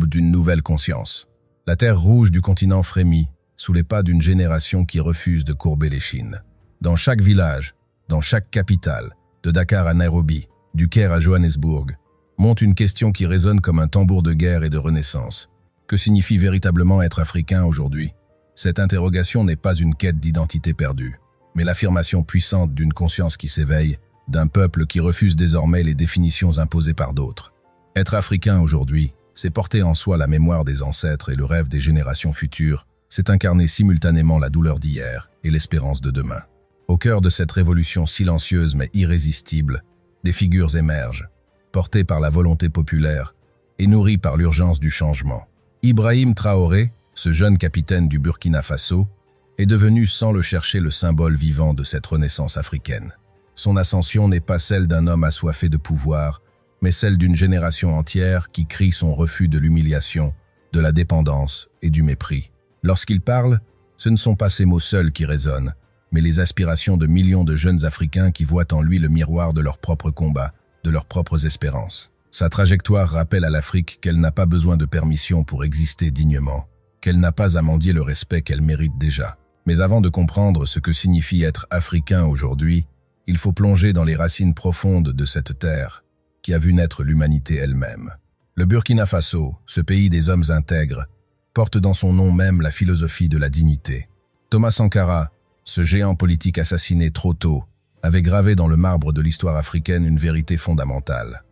l'aube d'une nouvelle conscience. La terre rouge du continent frémit, sous les pas d'une génération qui refuse de courber l'échine. Dans chaque village, dans chaque capitale, de Dakar à Nairobi, du Caire à Johannesburg, monte une question qui résonne comme un tambour de guerre et de renaissance. Que signifie véritablement être africain aujourd'hui? Cette interrogation n'est pas une quête d'identité perdue, mais l'affirmation puissante d'une conscience qui s'éveille, d'un peuple qui refuse désormais les définitions imposées par d'autres. Être africain aujourd'hui, c'est porter en soi la mémoire des ancêtres et le rêve des générations futures, c'est incarner simultanément la douleur d'hier et l'espérance de demain. Au cœur de cette révolution silencieuse mais irrésistible, des figures émergent, portées par la volonté populaire et nourries par l'urgence du changement. Ibrahim Traoré, ce jeune capitaine du Burkina Faso, est devenu sans le chercher le symbole vivant de cette renaissance africaine. Son ascension n'est pas celle d'un homme assoiffé de pouvoir, mais celle d'une génération entière qui crie son refus de l'humiliation, de la dépendance et du mépris. Lorsqu'il parle, ce ne sont pas ses mots seuls qui résonnent, mais les aspirations de millions de jeunes Africains qui voient en lui le miroir de leurs propres combats, de leurs propres espérances. Sa trajectoire rappelle à l'Afrique qu'elle n'a pas besoin de permission pour exister dignement, qu'elle n'a pas à mendier le respect qu'elle mérite déjà. Mais avant de comprendre ce que signifie être africain aujourd'hui, il faut plonger dans les racines profondes de cette terre qui a vu naître l'humanité elle-même. Le Burkina Faso, ce pays des hommes intègres, porte dans son nom même la philosophie de la dignité. Thomas Sankara, ce géant politique assassiné trop tôt, avait gravé dans le marbre de l'histoire africaine une vérité fondamentale.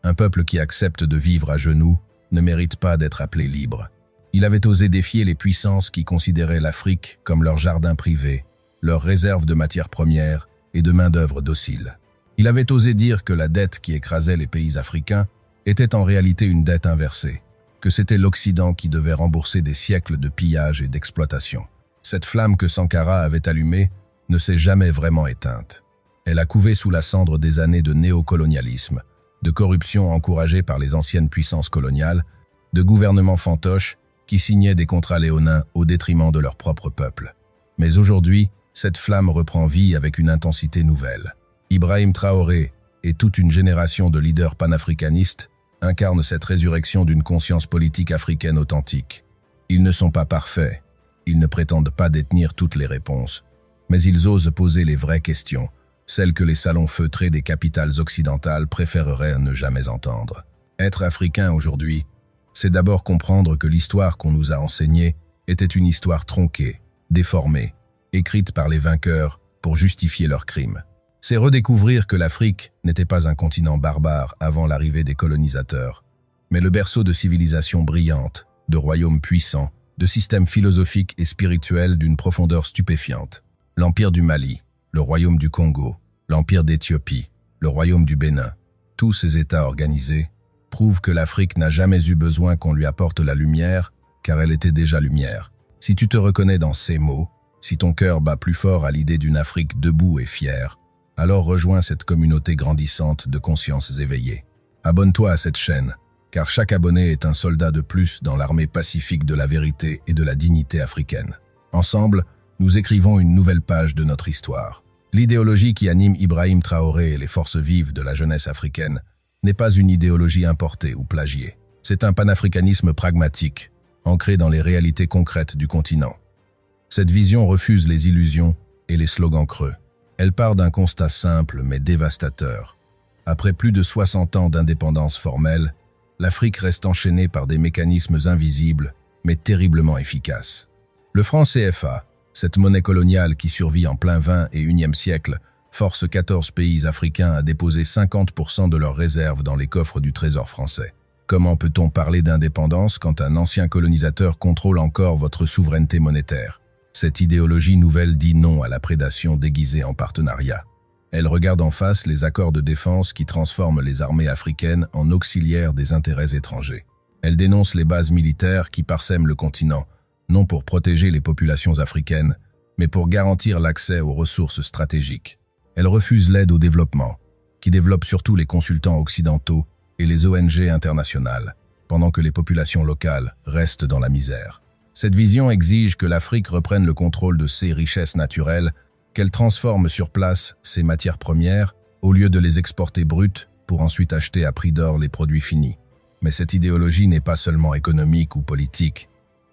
Un peuple qui accepte de vivre à genoux ne mérite pas d'être appelé libre. Il avait osé défier les puissances qui considéraient l'Afrique comme leur jardin privé, leur réserve de matières premières et de main-d'œuvre docile. Il avait osé dire que la dette qui écrasait les pays africains était en réalité une dette inversée, que c'était l'Occident qui devait rembourser des siècles de pillage et d'exploitation. Cette flamme que Sankara avait allumée ne s'est jamais vraiment éteinte. Elle a couvé sous la cendre des années de néocolonialisme, de corruption encouragée par les anciennes puissances coloniales, de gouvernements fantoches qui signaient des contrats léonins au détriment de leur propre peuple. Mais aujourd'hui, cette flamme reprend vie avec une intensité nouvelle. Ibrahim Traoré et toute une génération de leaders panafricanistes incarnent cette résurrection d'une conscience politique africaine authentique. Ils ne sont pas parfaits, ils ne prétendent pas détenir toutes les réponses, mais ils osent poser les vraies questions, celles que les salons feutrés des capitales occidentales préféreraient ne jamais entendre. Être africain aujourd'hui, c'est d'abord comprendre que l'histoire qu'on nous a enseignée était une histoire tronquée, déformée, écrite par les vainqueurs pour justifier leurs crimes. C'est redécouvrir que l'Afrique n'était pas un continent barbare avant l'arrivée des colonisateurs, mais le berceau de civilisations brillantes, de royaumes puissants, de systèmes philosophiques et spirituels d'une profondeur stupéfiante. L'Empire du Mali, le Royaume du Congo, l'Empire d'Éthiopie, le Royaume du Bénin, tous ces États organisés prouvent que l'Afrique n'a jamais eu besoin qu'on lui apporte la lumière, car elle était déjà lumière. Si tu te reconnais dans ces mots, si ton cœur bat plus fort à l'idée d'une Afrique debout et fière, alors rejoins cette communauté grandissante de consciences éveillées. Abonne-toi à cette chaîne, car chaque abonné est un soldat de plus dans l'armée pacifique de la vérité et de la dignité africaine. Ensemble, nous écrivons une nouvelle page de notre histoire. L'idéologie qui anime Ibrahim Traoré et les forces vives de la jeunesse africaine n'est pas une idéologie importée ou plagiée. C'est un panafricanisme pragmatique, ancré dans les réalités concrètes du continent. Cette vision refuse les illusions et les slogans creux. Elle part d'un constat simple mais dévastateur. Après plus de 60 ans d'indépendance formelle, l'Afrique reste enchaînée par des mécanismes invisibles mais terriblement efficaces. Le franc CFA, cette monnaie coloniale qui survit en plein 20 et 1e siècle, force 14 pays africains à déposer 50% de leurs réserves dans les coffres du trésor français. Comment peut-on parler d'indépendance quand un ancien colonisateur contrôle encore votre souveraineté monétaire? Cette idéologie nouvelle dit non à la prédation déguisée en partenariat. Elle regarde en face les accords de défense qui transforment les armées africaines en auxiliaires des intérêts étrangers. Elle dénonce les bases militaires qui parsèment le continent, non pour protéger les populations africaines, mais pour garantir l'accès aux ressources stratégiques. Elle refuse l'aide au développement, qui développe surtout les consultants occidentaux et les ONG internationales, pendant que les populations locales restent dans la misère. Cette vision exige que l'Afrique reprenne le contrôle de ses richesses naturelles, qu'elle transforme sur place ses matières premières, au lieu de les exporter brutes pour ensuite acheter à prix d'or les produits finis. Mais cette idéologie n'est pas seulement économique ou politique,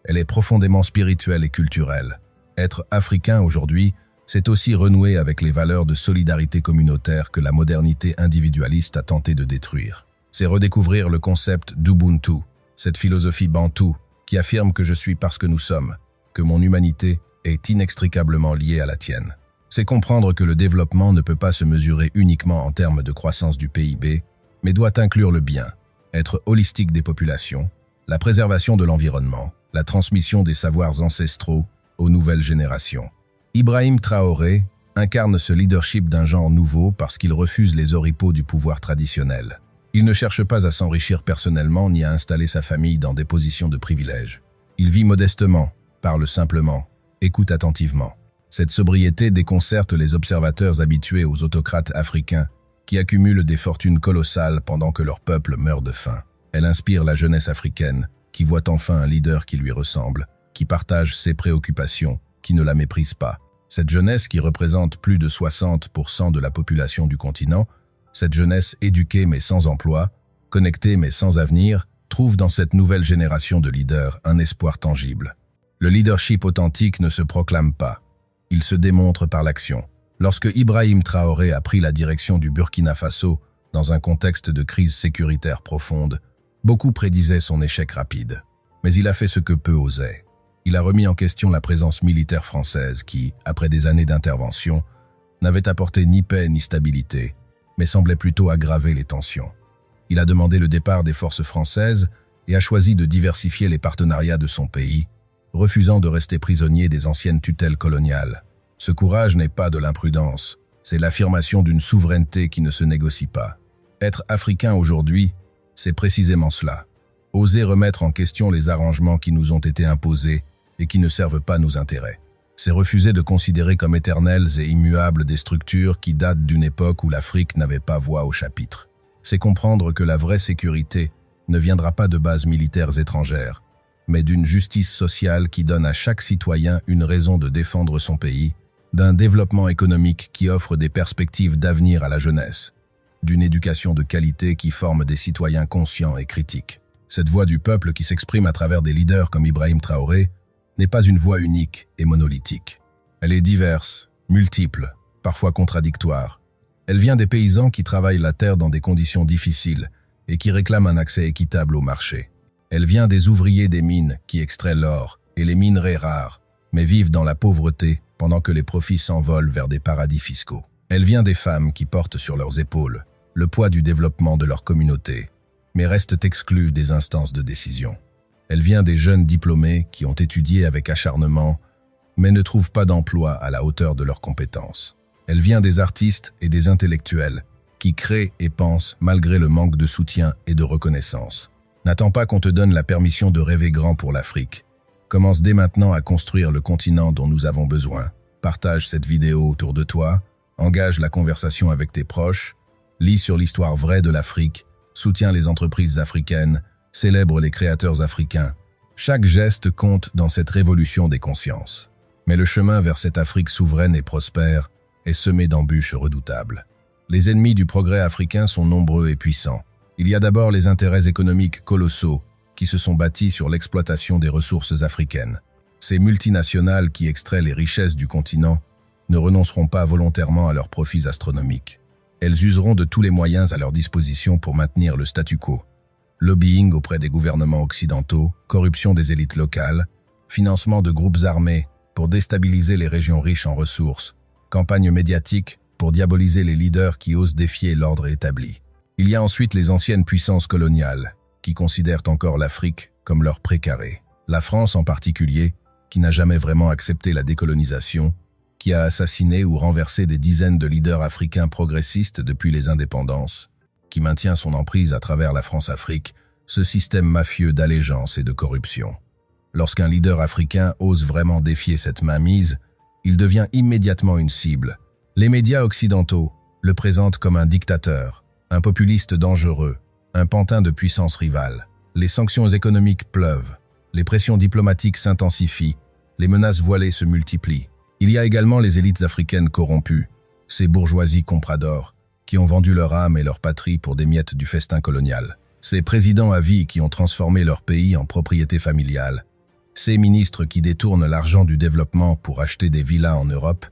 elle est profondément spirituelle et culturelle. Être africain aujourd'hui, c'est aussi renouer avec les valeurs de solidarité communautaire que la modernité individualiste a tenté de détruire. C'est redécouvrir le concept d'Ubuntu, cette philosophie bantoue qui affirme que je suis parce que nous sommes, que mon humanité est inextricablement liée à la tienne. C'est comprendre que le développement ne peut pas se mesurer uniquement en termes de croissance du PIB, mais doit inclure le bien, être holistique des populations, la préservation de l'environnement, la transmission des savoirs ancestraux aux nouvelles générations. Ibrahim Traoré incarne ce leadership d'un genre nouveau parce qu'il refuse les oripeaux du pouvoir traditionnel. Il ne cherche pas à s'enrichir personnellement ni à installer sa famille dans des positions de privilège. Il vit modestement, parle simplement, écoute attentivement. Cette sobriété déconcerte les observateurs habitués aux autocrates africains qui accumulent des fortunes colossales pendant que leur peuple meurt de faim. Elle inspire la jeunesse africaine qui voit enfin un leader qui lui ressemble, qui partage ses préoccupations, qui ne la méprise pas. Cette jeunesse qui représente plus de 60% de la population du continent, cette jeunesse éduquée mais sans emploi, connectée mais sans avenir, trouve dans cette nouvelle génération de leaders un espoir tangible. Le leadership authentique ne se proclame pas, il se démontre par l'action. Lorsque Ibrahim Traoré a pris la direction du Burkina Faso dans un contexte de crise sécuritaire profonde, beaucoup prédisaient son échec rapide. Mais il a fait ce que peu osaient. Il a remis en question la présence militaire française qui, après des années d'intervention, n'avait apporté ni paix ni stabilité, mais semblait plutôt aggraver les tensions. Il a demandé le départ des forces françaises et a choisi de diversifier les partenariats de son pays, refusant de rester prisonnier des anciennes tutelles coloniales. Ce courage n'est pas de l'imprudence, c'est l'affirmation d'une souveraineté qui ne se négocie pas. Être africain aujourd'hui, c'est précisément cela. Oser remettre en question les arrangements qui nous ont été imposés et qui ne servent pas nos intérêts. C'est refuser de considérer comme éternelles et immuables des structures qui datent d'une époque où l'Afrique n'avait pas voix au chapitre. C'est comprendre que la vraie sécurité ne viendra pas de bases militaires étrangères, mais d'une justice sociale qui donne à chaque citoyen une raison de défendre son pays, d'un développement économique qui offre des perspectives d'avenir à la jeunesse, d'une éducation de qualité qui forme des citoyens conscients et critiques. Cette voix du peuple qui s'exprime à travers des leaders comme Ibrahim Traoré n'est pas une voix unique et monolithique. Elle est diverse, multiple, parfois contradictoire. Elle vient des paysans qui travaillent la terre dans des conditions difficiles et qui réclament un accès équitable au marché. Elle vient des ouvriers des mines qui extraient l'or et les minerais rares, mais vivent dans la pauvreté pendant que les profits s'envolent vers des paradis fiscaux. Elle vient des femmes qui portent sur leurs épaules le poids du développement de leur communauté, mais restent exclues des instances de décision. Elle vient des jeunes diplômés qui ont étudié avec acharnement, mais ne trouvent pas d'emploi à la hauteur de leurs compétences. Elle vient des artistes et des intellectuels qui créent et pensent malgré le manque de soutien et de reconnaissance. N'attends pas qu'on te donne la permission de rêver grand pour l'Afrique. Commence dès maintenant à construire le continent dont nous avons besoin. Partage cette vidéo autour de toi, engage la conversation avec tes proches, lis sur l'histoire vraie de l'Afrique, soutiens les entreprises africaines, célèbre les créateurs africains. Chaque geste compte dans cette révolution des consciences. Mais le chemin vers cette Afrique souveraine et prospère est semé d'embûches redoutables. Les ennemis du progrès africain sont nombreux et puissants. Il y a d'abord les intérêts économiques colossaux qui se sont bâtis sur l'exploitation des ressources africaines. Ces multinationales qui extraient les richesses du continent ne renonceront pas volontairement à leurs profits astronomiques. Elles useront de tous les moyens à leur disposition pour maintenir le statu quo. Lobbying auprès des gouvernements occidentaux, corruption des élites locales, financement de groupes armés pour déstabiliser les régions riches en ressources, campagne médiatique pour diaboliser les leaders qui osent défier l'ordre établi. Il y a ensuite les anciennes puissances coloniales, qui considèrent encore l'Afrique comme leur précaré. La France en particulier, qui n'a jamais vraiment accepté la décolonisation, qui a assassiné ou renversé des dizaines de leaders africains progressistes depuis les indépendances, qui maintient son emprise à travers la France-Afrique, ce système mafieux d'allégeance et de corruption. Lorsqu'un leader africain ose vraiment défier cette mainmise, il devient immédiatement une cible. Les médias occidentaux le présentent comme un dictateur, un populiste dangereux, un pantin de puissance rivale. Les sanctions économiques pleuvent, les pressions diplomatiques s'intensifient, les menaces voilées se multiplient. Il y a également les élites africaines corrompues, ces bourgeoisies compradors, qui ont vendu leur âme et leur patrie pour des miettes du festin colonial. Ces présidents à vie qui ont transformé leur pays en propriété familiale, ces ministres qui détournent l'argent du développement pour acheter des villas en Europe,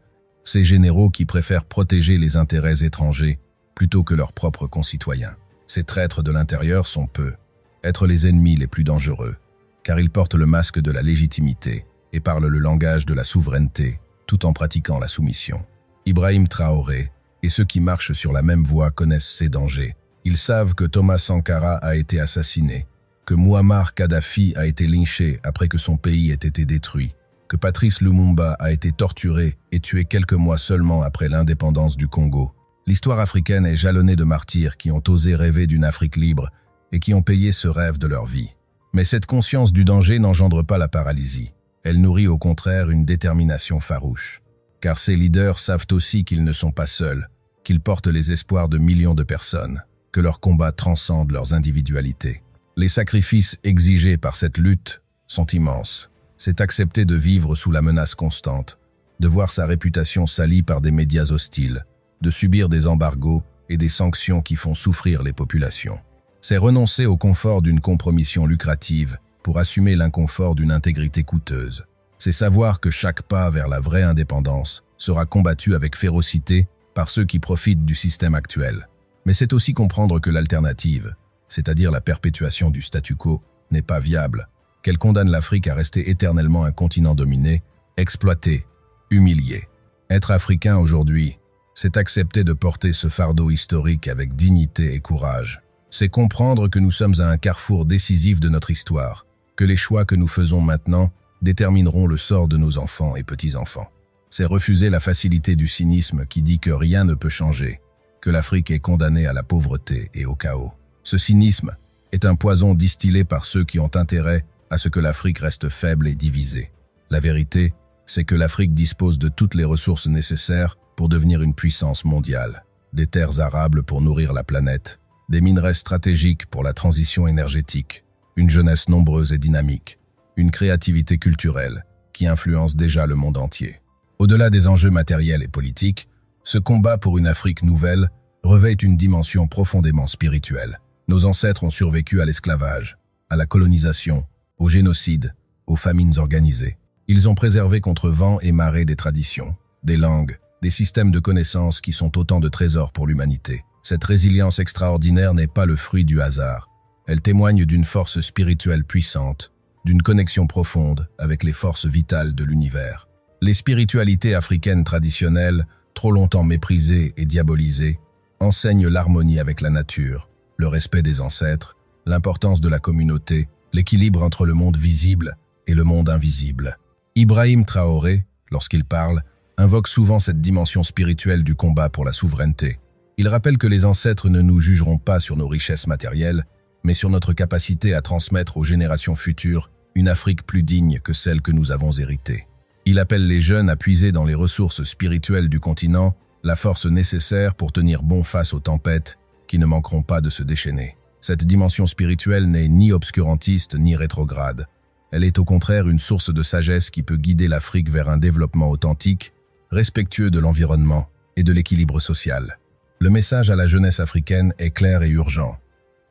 ces généraux qui préfèrent protéger les intérêts étrangers plutôt que leurs propres concitoyens. Ces traîtres de l'intérieur sont peu, être les ennemis les plus dangereux, car ils portent le masque de la légitimité et parlent le langage de la souveraineté, tout en pratiquant la soumission. Ibrahim Traoré et ceux qui marchent sur la même voie connaissent ces dangers. Ils savent que Thomas Sankara a été assassiné, que Muammar Kadhafi a été lynché après que son pays ait été détruit, que Patrice Lumumba a été torturé et tué quelques mois seulement après l'indépendance du Congo. L'histoire africaine est jalonnée de martyrs qui ont osé rêver d'une Afrique libre et qui ont payé ce rêve de leur vie. Mais cette conscience du danger n'engendre pas la paralysie. Elle nourrit au contraire une détermination farouche. Car ces leaders savent aussi qu'ils ne sont pas seuls, qu'ils portent les espoirs de millions de personnes, que leurs combats transcendent leurs individualités. Les sacrifices exigés par cette lutte sont immenses. C'est accepter de vivre sous la menace constante, de voir sa réputation salie par des médias hostiles, de subir des embargos et des sanctions qui font souffrir les populations. C'est renoncer au confort d'une compromission lucrative pour assumer l'inconfort d'une intégrité coûteuse. C'est savoir que chaque pas vers la vraie indépendance sera combattu avec férocité par ceux qui profitent du système actuel. Mais c'est aussi comprendre que l'alternative, c'est-à-dire la perpétuation du statu quo, n'est pas viable, qu'elle condamne l'Afrique à rester éternellement un continent dominé, exploité, humilié. Être africain aujourd'hui, c'est accepter de porter ce fardeau historique avec dignité et courage. C'est comprendre que nous sommes à un carrefour décisif de notre histoire, que les choix que nous faisons maintenant détermineront le sort de nos enfants et petits-enfants. C'est refuser la facilité du cynisme qui dit que rien ne peut changer, que l'Afrique est condamnée à la pauvreté et au chaos. Ce cynisme est un poison distillé par ceux qui ont intérêt à ce que l'Afrique reste faible et divisée. La vérité, c'est que l'Afrique dispose de toutes les ressources nécessaires pour devenir une puissance mondiale. Des terres arables pour nourrir la planète, des minerais stratégiques pour la transition énergétique, une jeunesse nombreuse et dynamique, une créativité culturelle qui influence déjà le monde entier. Au-delà des enjeux matériels et politiques, ce combat pour une Afrique nouvelle revêt une dimension profondément spirituelle. Nos ancêtres ont survécu à l'esclavage, à la colonisation, au génocide, aux famines organisées. Ils ont préservé contre vent et marée des traditions, des langues, des systèmes de connaissances qui sont autant de trésors pour l'humanité. Cette résilience extraordinaire n'est pas le fruit du hasard. Elle témoigne d'une force spirituelle puissante, d'une connexion profonde avec les forces vitales de l'univers. Les spiritualités africaines traditionnelles, trop longtemps méprisées et diabolisées, enseignent l'harmonie avec la nature, le respect des ancêtres, l'importance de la communauté, l'équilibre entre le monde visible et le monde invisible. Ibrahim Traoré, lorsqu'il parle, invoque souvent cette dimension spirituelle du combat pour la souveraineté. Il rappelle que les ancêtres ne nous jugeront pas sur nos richesses matérielles, mais sur notre capacité à transmettre aux générations futures une Afrique plus digne que celle que nous avons héritée. Il appelle les jeunes à puiser dans les ressources spirituelles du continent la force nécessaire pour tenir bon face aux tempêtes qui ne manqueront pas de se déchaîner. Cette dimension spirituelle n'est ni obscurantiste ni rétrograde. Elle est au contraire une source de sagesse qui peut guider l'Afrique vers un développement authentique, respectueux de l'environnement et de l'équilibre social. Le message à la jeunesse africaine est clair et urgent.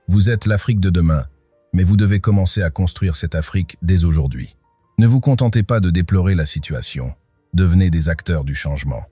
Vous êtes l'Afrique de demain, mais vous devez commencer à construire cette Afrique dès aujourd'hui. Ne vous contentez pas de déplorer la situation, devenez des acteurs du changement.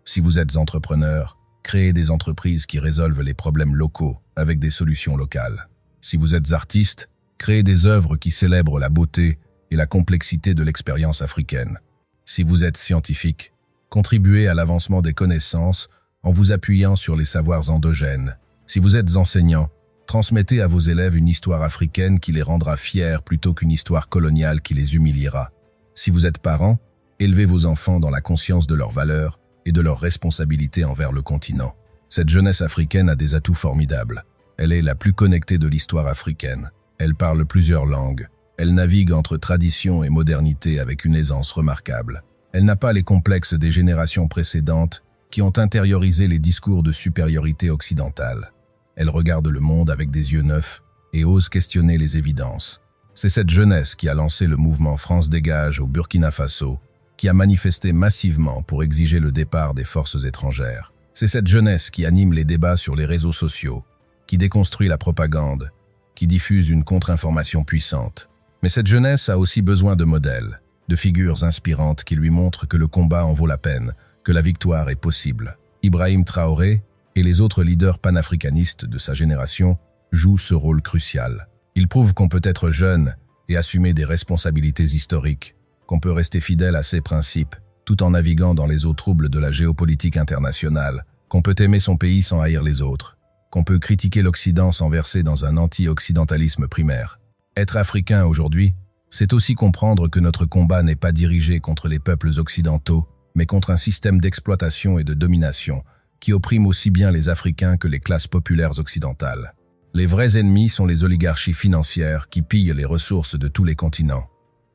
Si vous êtes entrepreneur, créez des entreprises qui résolvent les problèmes locaux avec des solutions locales. Si vous êtes artiste, créez des œuvres qui célèbrent la beauté et la complexité de l'expérience africaine. Si vous êtes scientifique, contribuez à l'avancement des connaissances en vous appuyant sur les savoirs endogènes. Si vous êtes enseignant, transmettez à vos élèves une histoire africaine qui les rendra fiers plutôt qu'une histoire coloniale qui les humiliera. Si vous êtes parent, élevez vos enfants dans la conscience de leurs valeurs et de leurs responsabilités envers le continent. Cette jeunesse africaine a des atouts formidables. Elle est la plus connectée de l'histoire africaine. Elle parle plusieurs langues. Elle navigue entre tradition et modernité avec une aisance remarquable. Elle n'a pas les complexes des générations précédentes qui ont intériorisé les discours de supériorité occidentale. Elle regarde le monde avec des yeux neufs et ose questionner les évidences. C'est cette jeunesse qui a lancé le mouvement France Dégage au Burkina Faso, qui a manifesté massivement pour exiger le départ des forces étrangères. C'est cette jeunesse qui anime les débats sur les réseaux sociaux, qui déconstruit la propagande qui diffuse une contre-information puissante. Mais cette jeunesse a aussi besoin de modèles, de figures inspirantes qui lui montrent que le combat en vaut la peine, que la victoire est possible. Ibrahim Traoré et les autres leaders panafricanistes de sa génération jouent ce rôle crucial. Ils prouvent qu'on peut être jeune et assumer des responsabilités historiques, qu'on peut rester fidèle à ses principes, tout en naviguant dans les eaux troubles de la géopolitique internationale, qu'on peut aimer son pays sans haïr les autres, qu'on peut critiquer l'Occident sans verser dans un anti-occidentalisme primaire. Être africain aujourd'hui, c'est aussi comprendre que notre combat n'est pas dirigé contre les peuples occidentaux, mais contre un système d'exploitation et de domination qui opprime aussi bien les Africains que les classes populaires occidentales. Les vrais ennemis sont les oligarchies financières qui pillent les ressources de tous les continents,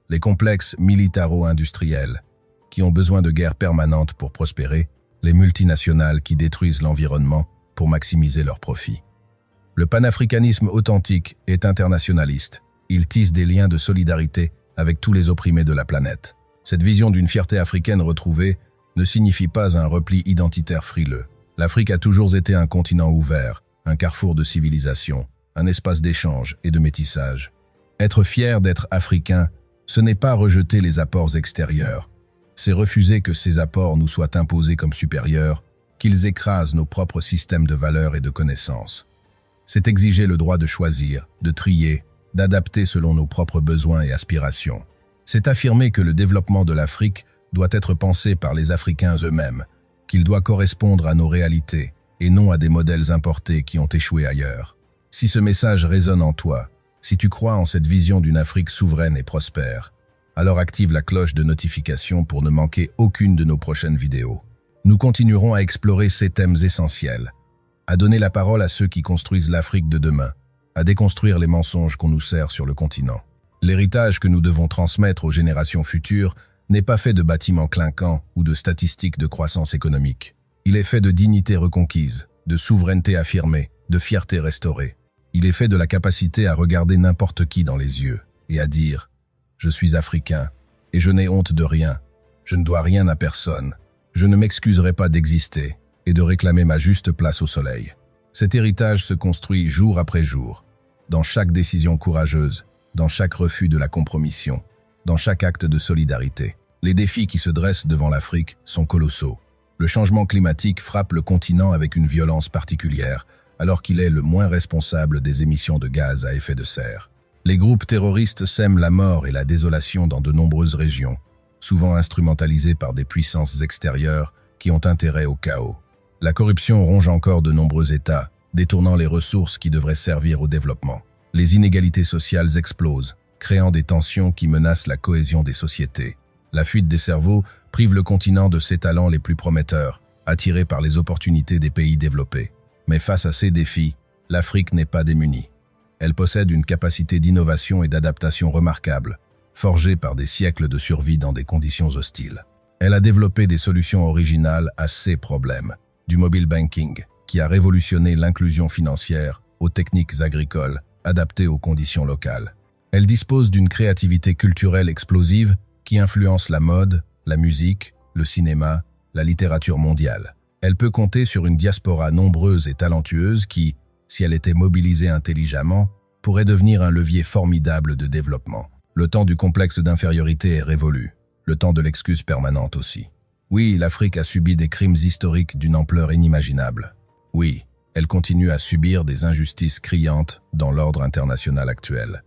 les complexes militaro-industriels qui ont besoin de guerres permanentes pour prospérer, les multinationales qui détruisent l'environnement pour maximiser leurs profits. Le panafricanisme authentique est internationaliste. Il tisse des liens de solidarité avec tous les opprimés de la planète. Cette vision d'une fierté africaine retrouvée ne signifie pas un repli identitaire frileux. L'Afrique a toujours été un continent ouvert, un carrefour de civilisation, un espace d'échange et de métissage. Être fier d'être africain, ce n'est pas rejeter les apports extérieurs, c'est refuser que ces apports nous soient imposés comme supérieurs, qu'ils écrasent nos propres systèmes de valeurs et de connaissances. C'est exiger le droit de choisir, de trier, d'adapter selon nos propres besoins et aspirations. C'est affirmer que le développement de l'Afrique doit être pensé par les Africains eux-mêmes, qu'il doit correspondre à nos réalités et non à des modèles importés qui ont échoué ailleurs. Si ce message résonne en toi, si tu crois en cette vision d'une Afrique souveraine et prospère, alors active la cloche de notification pour ne manquer aucune de nos prochaines vidéos. Nous continuerons à explorer ces thèmes essentiels, à donner la parole à ceux qui construisent l'Afrique de demain, à déconstruire les mensonges qu'on nous sert sur le continent. L'héritage que nous devons transmettre aux générations futures n'est pas fait de bâtiments clinquants ou de statistiques de croissance économique. Il est fait de dignité reconquise, de souveraineté affirmée, de fierté restaurée. Il est fait de la capacité à regarder n'importe qui dans les yeux et à dire « Je suis africain et je n'ai honte de rien, je ne dois rien à personne, je ne m'excuserai pas d'exister et de réclamer ma juste place au soleil ». Cet héritage se construit jour après jour, dans chaque décision courageuse, dans chaque refus de la compromission, dans chaque acte de solidarité. Les défis qui se dressent devant l'Afrique sont colossaux. Le changement climatique frappe le continent avec une violence particulière, alors qu'il est le moins responsable des émissions de gaz à effet de serre. Les groupes terroristes sèment la mort et la désolation dans de nombreuses régions, souvent instrumentalisées par des puissances extérieures qui ont intérêt au chaos. La corruption ronge encore de nombreux États, détournant les ressources qui devraient servir au développement. Les inégalités sociales explosent, créant des tensions qui menacent la cohésion des sociétés. La fuite des cerveaux prive le continent de ses talents les plus prometteurs, attirés par les opportunités des pays développés. Mais face à ces défis, l'Afrique n'est pas démunie. Elle possède une capacité d'innovation et d'adaptation remarquable, forgée par des siècles de survie dans des conditions hostiles. Elle a développé des solutions originales à ces problèmes, du mobile banking, qui a révolutionné l'inclusion financière, aux techniques agricoles, adaptées aux conditions locales. Elle dispose d'une créativité culturelle explosive qui influence la mode, la musique, le cinéma, la littérature mondiale. Elle peut compter sur une diaspora nombreuse et talentueuse qui, si elle était mobilisée intelligemment, pourrait devenir un levier formidable de développement. Le temps du complexe d'infériorité est révolu, le temps de l'excuse permanente aussi. Oui, l'Afrique a subi des crimes historiques d'une ampleur inimaginable. Oui, elle continue à subir des injustices criantes dans l'ordre international actuel.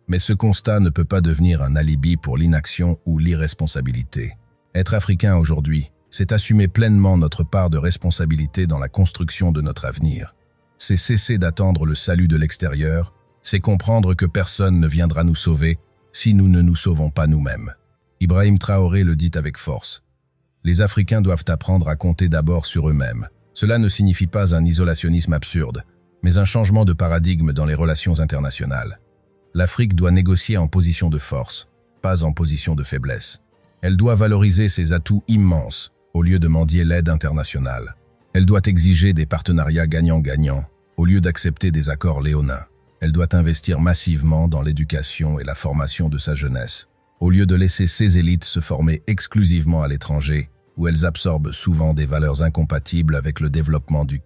Mais ce constat ne peut pas devenir un alibi pour l'inaction ou l'irresponsabilité. Être africain aujourd'hui, c'est assumer pleinement notre part de responsabilité dans la construction de notre avenir. C'est cesser d'attendre le salut de l'extérieur, c'est comprendre que personne ne viendra nous sauver si nous ne nous sauvons pas nous-mêmes. Ibrahim Traoré le dit avec force. Les Africains doivent apprendre à compter d'abord sur eux-mêmes. Cela ne signifie pas un isolationnisme absurde, mais un changement de paradigme dans les relations internationales. L'Afrique doit négocier en position de force, pas en position de faiblesse. Elle doit valoriser ses atouts immenses, au lieu de mendier l'aide internationale. Elle doit exiger des partenariats gagnant-gagnant, au lieu d'accepter des accords léonins. Elle doit investir massivement dans l'éducation et la formation de sa jeunesse, au lieu de laisser ses élites se former exclusivement à l'étranger, où elles absorbent souvent des valeurs incompatibles avec le développement du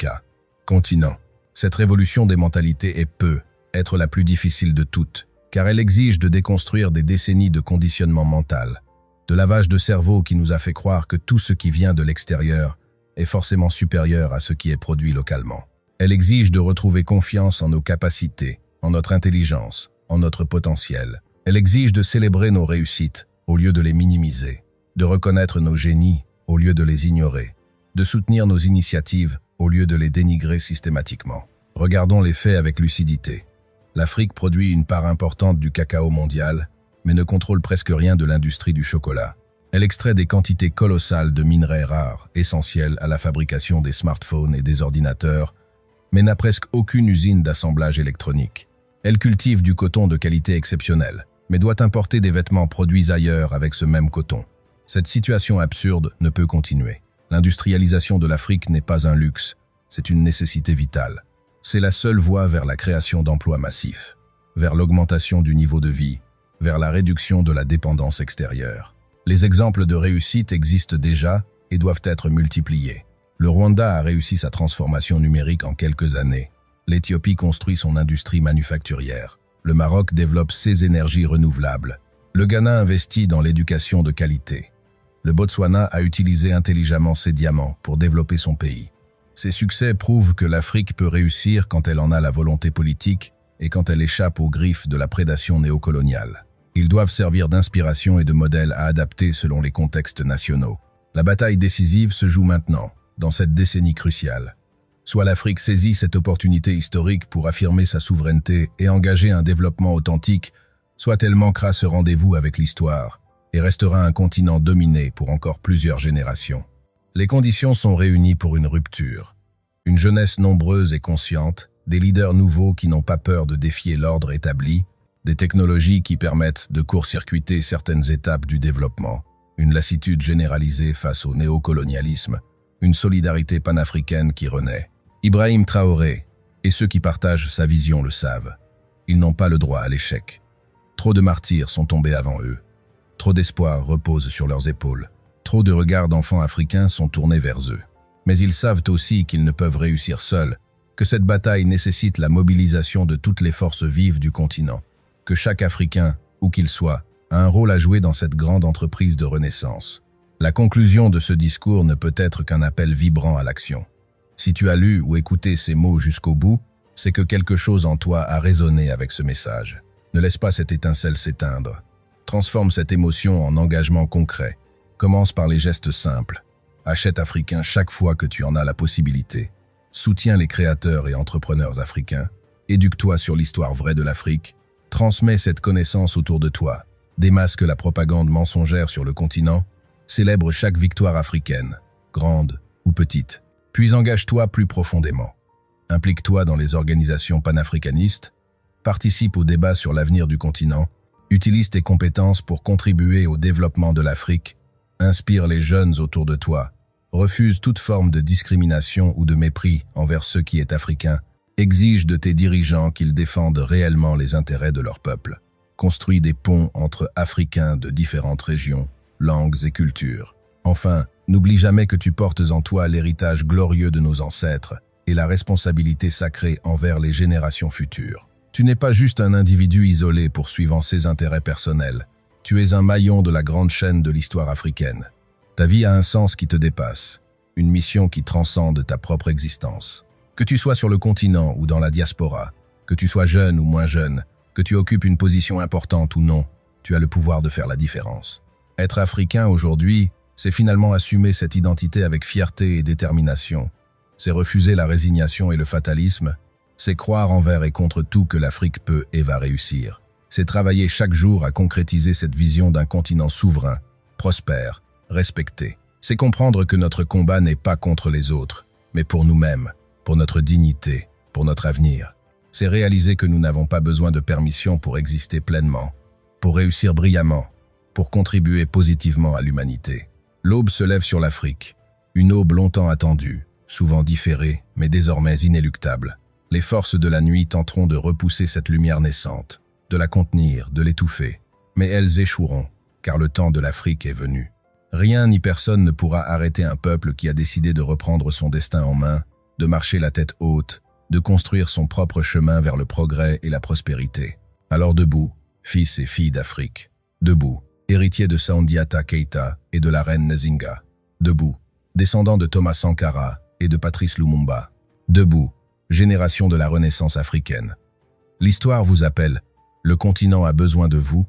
continent. Cette révolution des mentalités est peu, être la plus difficile de toutes, car elle exige de déconstruire des décennies de conditionnement mental, de lavage de cerveau qui nous a fait croire que tout ce qui vient de l'extérieur est forcément supérieur à ce qui est produit localement. Elle exige de retrouver confiance en nos capacités, en notre intelligence, en notre potentiel. Elle exige de célébrer nos réussites au lieu de les minimiser, de reconnaître nos génies au lieu de les ignorer, de soutenir nos initiatives au lieu de les dénigrer systématiquement. Regardons les faits avec lucidité. L'Afrique produit une part importante du cacao mondial, mais ne contrôle presque rien de l'industrie du chocolat. Elle extrait des quantités colossales de minerais rares, essentiels à la fabrication des smartphones et des ordinateurs, mais n'a presque aucune usine d'assemblage électronique. Elle cultive du coton de qualité exceptionnelle, mais doit importer des vêtements produits ailleurs avec ce même coton. Cette situation absurde ne peut continuer. L'industrialisation de l'Afrique n'est pas un luxe, c'est une nécessité vitale. C'est la seule voie vers la création d'emplois massifs, vers l'augmentation du niveau de vie, vers la réduction de la dépendance extérieure. Les exemples de réussite existent déjà et doivent être multipliés. Le Rwanda a réussi sa transformation numérique en quelques années. L'Éthiopie construit son industrie manufacturière. Le Maroc développe ses énergies renouvelables. Le Ghana investit dans l'éducation de qualité. Le Botswana a utilisé intelligemment ses diamants pour développer son pays. Ces succès prouvent que l'Afrique peut réussir quand elle en a la volonté politique et quand elle échappe aux griffes de la prédation néocoloniale. Ils doivent servir d'inspiration et de modèle à adapter selon les contextes nationaux. La bataille décisive se joue maintenant, dans cette décennie cruciale. Soit l'Afrique saisit cette opportunité historique pour affirmer sa souveraineté et engager un développement authentique, soit elle manquera ce rendez-vous avec l'histoire et restera un continent dominé pour encore plusieurs générations. Les conditions sont réunies pour une rupture. Une jeunesse nombreuse et consciente, des leaders nouveaux qui n'ont pas peur de défier l'ordre établi, des technologies qui permettent de court-circuiter certaines étapes du développement, une lassitude généralisée face au néocolonialisme, une solidarité panafricaine qui renaît. Ibrahim Traoré et ceux qui partagent sa vision le savent. Ils n'ont pas le droit à l'échec. Trop de martyrs sont tombés avant eux. Trop d'espoir repose sur leurs épaules. Trop de regards d'enfants africains sont tournés vers eux. Mais ils savent aussi qu'ils ne peuvent réussir seuls, que cette bataille nécessite la mobilisation de toutes les forces vives du continent, que chaque Africain, où qu'il soit, a un rôle à jouer dans cette grande entreprise de renaissance. La conclusion de ce discours ne peut être qu'un appel vibrant à l'action. Si tu as lu ou écouté ces mots jusqu'au bout, c'est que quelque chose en toi a résonné avec ce message. Ne laisse pas cette étincelle s'éteindre. Transforme cette émotion en engagement concret. Commence par les gestes simples. Achète africain chaque fois que tu en as la possibilité. Soutiens les créateurs et entrepreneurs africains. Éduque-toi sur l'histoire vraie de l'Afrique. Transmets cette connaissance autour de toi. Démasque la propagande mensongère sur le continent. Célèbre chaque victoire africaine, grande ou petite. Puis engage-toi plus profondément. Implique-toi dans les organisations panafricanistes. Participe au débat sur l'avenir du continent. Utilise tes compétences pour contribuer au développement de l'Afrique. Inspire les jeunes autour de toi. Refuse toute forme de discrimination ou de mépris envers ce qui est africain. Exige de tes dirigeants qu'ils défendent réellement les intérêts de leur peuple. Construis des ponts entre Africains de différentes régions, langues et cultures. Enfin, n'oublie jamais que tu portes en toi l'héritage glorieux de nos ancêtres et la responsabilité sacrée envers les générations futures. Tu n'es pas juste un individu isolé poursuivant ses intérêts personnels. Tu es un maillon de la grande chaîne de l'histoire africaine. Ta vie a un sens qui te dépasse, une mission qui transcende ta propre existence. Que tu sois sur le continent ou dans la diaspora, que tu sois jeune ou moins jeune, que tu occupes une position importante ou non, tu as le pouvoir de faire la différence. Être africain aujourd'hui, c'est finalement assumer cette identité avec fierté et détermination. C'est refuser la résignation et le fatalisme. C'est croire envers et contre tout que l'Afrique peut et va réussir. C'est travailler chaque jour à concrétiser cette vision d'un continent souverain, prospère, respecté. C'est comprendre que notre combat n'est pas contre les autres, mais pour nous-mêmes, pour notre dignité, pour notre avenir. C'est réaliser que nous n'avons pas besoin de permission pour exister pleinement, pour réussir brillamment, pour contribuer positivement à l'humanité. L'aube se lève sur l'Afrique, une aube longtemps attendue, souvent différée, mais désormais inéluctable. Les forces de la nuit tenteront de repousser cette lumière naissante, de la contenir, de l'étouffer. Mais elles échoueront, car le temps de l'Afrique est venu. Rien ni personne ne pourra arrêter un peuple qui a décidé de reprendre son destin en main, de marcher la tête haute, de construire son propre chemin vers le progrès et la prospérité. Alors debout, fils et filles d'Afrique. Debout, héritiers de Soundiata Keita et de la reine Nzinga. Debout, descendants de Thomas Sankara et de Patrice Lumumba. Debout, génération de la Renaissance africaine. L'histoire vous appelle, le continent a besoin de vous,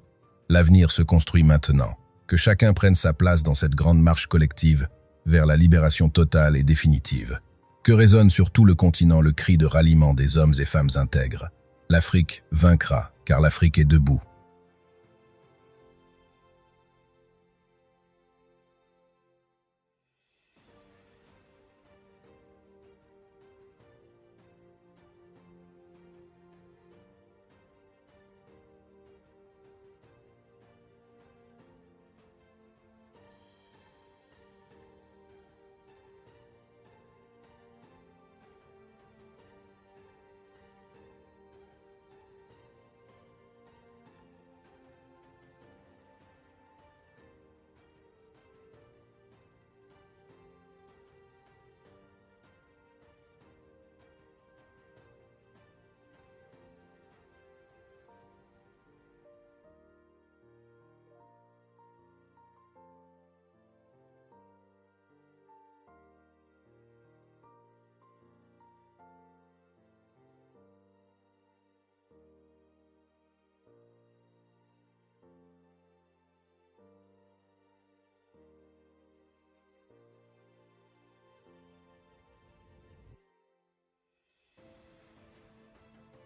l'avenir se construit maintenant. Que chacun prenne sa place dans cette grande marche collective vers la libération totale et définitive. Que résonne sur tout le continent le cri de ralliement des hommes et femmes intègres. L'Afrique vaincra, car l'Afrique est debout.